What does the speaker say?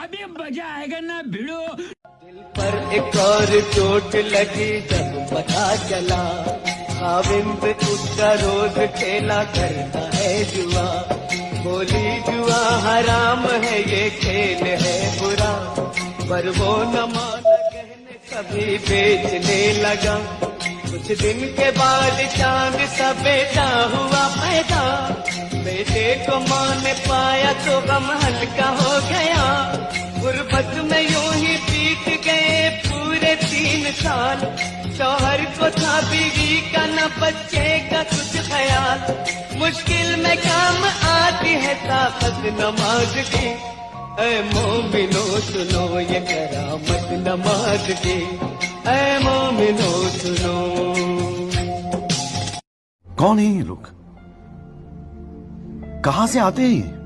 अभी मजा आएगा ना भिड़ो। दिल पर एक और चोट लगी जब पता चला खाविंद उसका रोज खेला करता है जुआ। बोली जुआ हराम है ये खेल है बुरा, पर वो न माना कहने सभी बेचने लगा। कुछ दिन के बाद चांद सा बेटा हुआ पैदा, बेटे को मां ने पाया तो गम हल्का हो गया। गुर्बत में यूं ही बीत गए पूरे 3 साल, शौहर को था बीवी का न बच्चे का कुछ ख्याल। मुश्किल में काम आती है ताकत नमाज की, ऐ मोमिनो सुनो ये करामत नमाज की, ऐ मोमिनो सुनो। कौन है ये लोग? कहां से आते हैं?